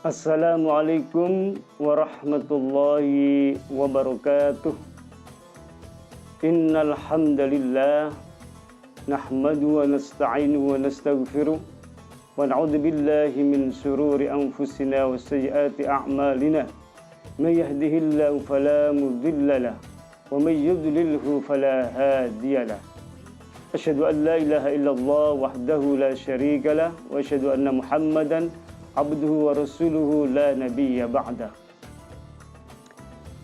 Assalamualaikum warahmatullahi wabarakatuh. Innal hamdalillah nahmadu wa nasta'inu wa nastaghfiruh wa na'udzu billahi min shururi anfusina wa sayyiati a'malina. May yahdihillahu fala mudilla lahu wa may yudlilhu fala hadiya lahu. Asyhadu an la ilaha illallah wahdahu la syarika lahu wa asyhadu anna Muhammadan abduhu wa rasuluhu la nabiyya ba'dah.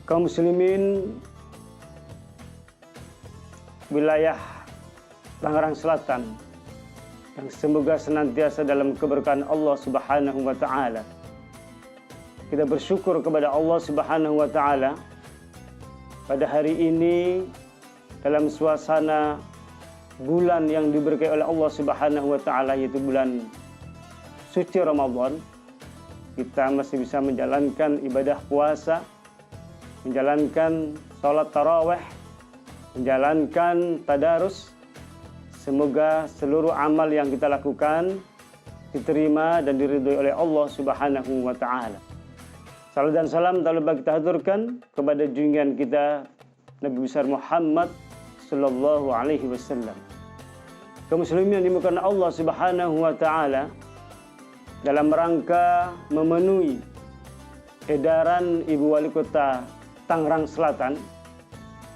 Kaum muslimin wilayah Tangerang Selatan yang semoga senantiasa dalam keberkahan Allah Subhanahu wa taala. Kita bersyukur kepada Allah Subhanahu wa taala pada hari ini dalam suasana bulan yang diberkahi oleh Allah Subhanahu wa taala, yaitu bulan suci Ramadan. Kita masih bisa menjalankan ibadah puasa, menjalankan sholat tarawih, menjalankan tadarus. Semoga seluruh amal yang kita lakukan diterima dan diridhoi oleh Allah Subhanahu wa taala. Salam dan salam tak lupa kita haturkan kepada junjungan kita Nabi besar Muhammad sallallahu alaihi wasallam. Kaum muslimin yang dimuliakan Allah Subhanahu wa taala, dalam rangka memenuhi edaran Ibu Wali Kota Tangerang Selatan,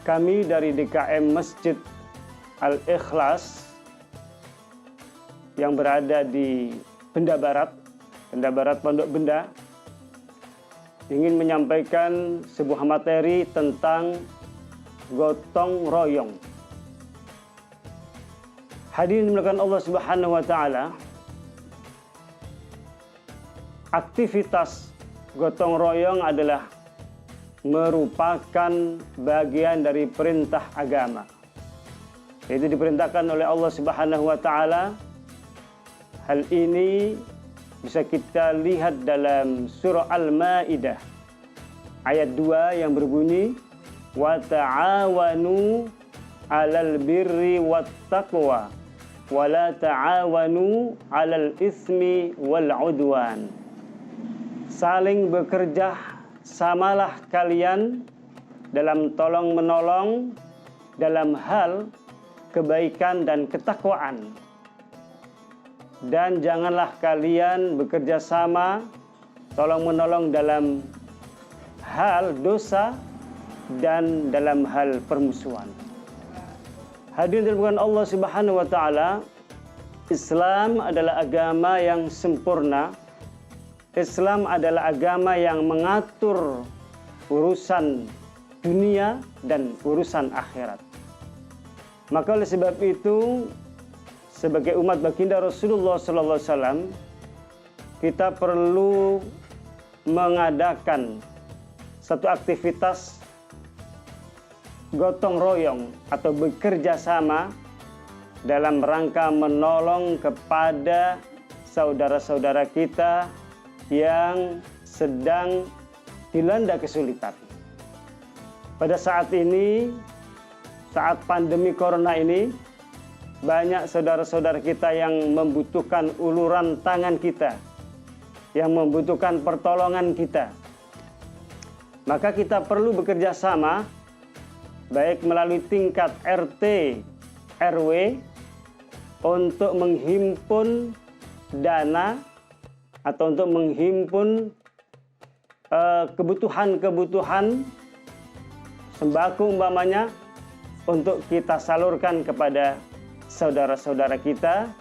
kami dari DKM Masjid Al-Ikhlas yang berada di Benda Barat Pondok Benda, ingin menyampaikan sebuah materi tentang gotong royong. Hadirin dimuliakan Allah Subhanahu wa taala, aktivitas gotong royong adalah merupakan bagian dari perintah agama. Itu diperintahkan oleh Allah Subhanahu wa taala. Hal ini bisa kita lihat dalam surah Al-Maidah ayat 2 yang berbunyi wa ta'awanu 'alal birri wat taqwa wa la ta'awanu 'alal ismi wal 'udwan. Saling bekerja samalah kalian dalam tolong menolong dalam hal kebaikan dan ketakwaan, dan janganlah kalian bekerja sama tolong menolong dalam hal dosa dan dalam hal permusuhan. Hadirin dirahmati Allah Subhanahu wa taala, Islam adalah agama yang sempurna. Islam adalah agama yang mengatur urusan dunia dan urusan akhirat. Maka oleh sebab itu, sebagai umat baginda Rasulullah sallallahu alaihi wasallam, kita perlu mengadakan satu aktivitas gotong royong atau bekerja sama dalam rangka menolong kepada saudara-saudara kita yang sedang dilanda kesulitan. Pada saat ini, saat pandemi corona ini, banyak saudara-saudara kita yang membutuhkan uluran tangan kita, yang membutuhkan pertolongan kita. Maka kita perlu bekerja sama, baik melalui tingkat RT, RW, untuk menghimpun dana atau untuk menghimpun kebutuhan-kebutuhan sembako umpamanya, untuk kita salurkan kepada saudara-saudara kita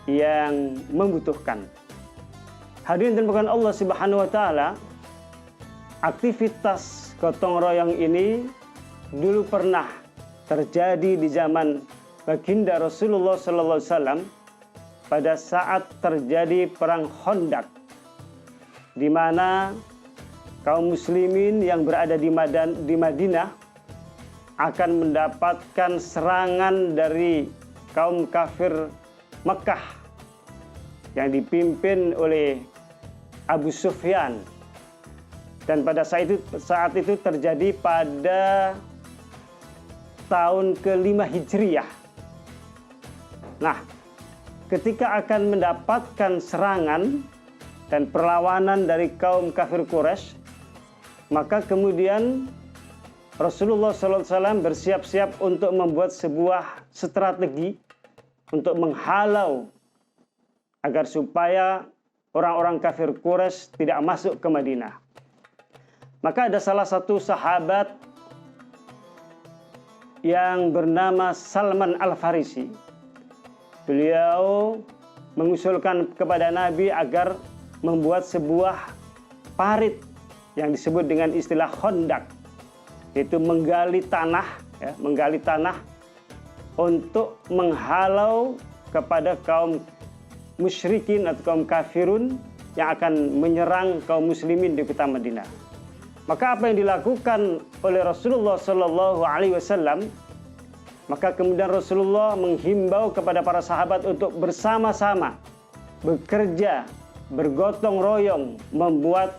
yang membutuhkan. Hadirin dirahmati Allah Subhanahu wa taala, aktivitas gotong royong ini dulu pernah terjadi di zaman baginda Rasulullah sallallahu alaihi wasallam pada saat terjadi perang Khandaq, di mana kaum muslimin yang berada di Madinah akan mendapatkan serangan dari kaum kafir Mekah yang dipimpin oleh Abu Sufyan. Dan pada saat itu terjadi pada tahun ke-5 Hijriyah. Nah, ketika akan mendapatkan serangan dan perlawanan dari kaum kafir Quraisy, maka kemudian Rasulullah SAW bersiap-siap untuk membuat sebuah strategi untuk menghalau agar supaya orang-orang kafir Quraisy tidak masuk ke Madinah. Maka ada salah satu sahabat yang bernama Salman Al-Farisi. Beliau mengusulkan kepada Nabi agar membuat sebuah parit yang disebut dengan istilah Khandaq, yaitu menggali tanah untuk menghalau kepada kaum musyrikin atau kaum kafirun yang akan menyerang kaum muslimin di kota Madinah. Maka apa yang dilakukan oleh Rasulullah Shallallahu Alaihi Wasallam, maka kemudian Rasulullah menghimbau kepada para sahabat untuk bersama-sama bekerja, bergotong royong membuat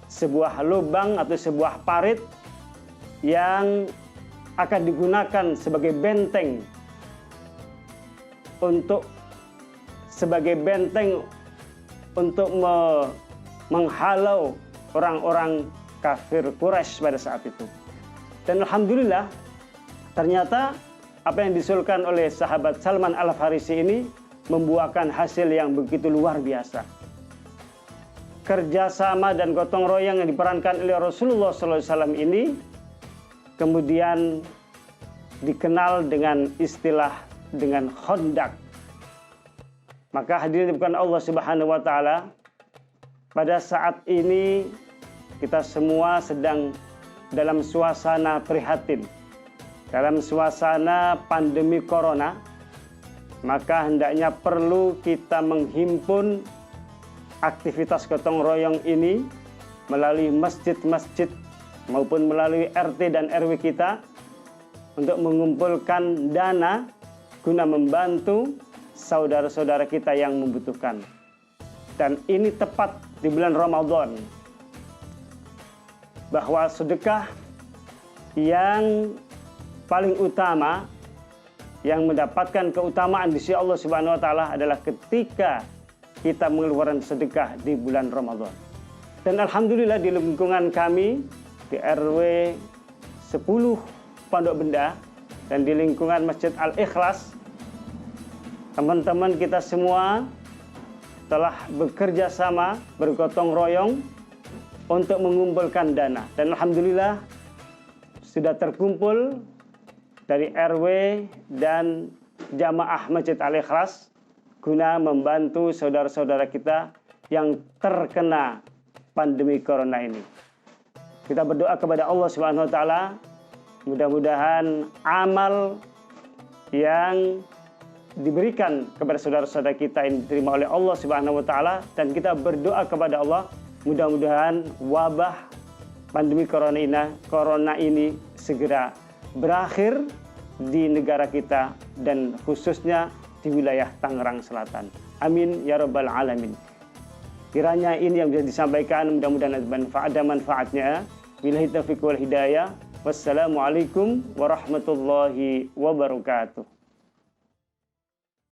sebuah lubang atau sebuah parit yang akan digunakan sebagai benteng untuk menghalau orang-orang kafir Quraisy pada saat itu. Dan alhamdulillah ternyata apa yang diusulkan oleh sahabat Salman Al-Farisi ini membuahkan hasil yang begitu luar biasa. Kerjasama dan gotong royong yang diperankan oleh Rasulullah SAW ini kemudian dikenal dengan istilah dengan Khandaq. Maka hadirin bukan Allah Subhanahu wa taala, pada saat ini kita semua sedang dalam suasana prihatin, dalam suasana pandemi corona, maka hendaknya perlu kita menghimpun aktivitas gotong royong ini melalui masjid-masjid maupun melalui RT dan RW kita untuk mengumpulkan dana guna membantu saudara-saudara kita yang membutuhkan. Dan ini tepat di bulan Ramadan, bahwa sedekah yang paling utama yang mendapatkan keutamaan di sisi Allah Subhanahu wa taala adalah ketika kita mengeluarkan sedekah di bulan Ramadan. Dan alhamdulillah di lingkungan kami di RW 10 Pondok Benda dan di lingkungan Masjid Al-Ikhlas, teman-teman kita semua telah bekerja sama, bergotong royong untuk mengumpulkan dana. Dan alhamdulillah sudah terkumpul dari RW dan jamaah Masjid Al-Ikhlas guna membantu saudara-saudara kita yang terkena pandemi corona ini. Kita berdoa kepada Allah Subhanahu wa taala, mudah-mudahan amal yang diberikan kepada saudara-saudara kita ini diterima oleh Allah Subhanahu wa taala, dan kita berdoa kepada Allah mudah-mudahan wabah pandemi corona ini segera berakhir di negara kita dan khususnya di wilayah Tangerang Selatan. Amin ya rabbal alamin. Kiranya ini yang bisa disampaikan, mudah-mudahan ada manfaatnya. Billahi taufiq wal hidayah. Wassalamualaikum warahmatullahi wabarakatuh.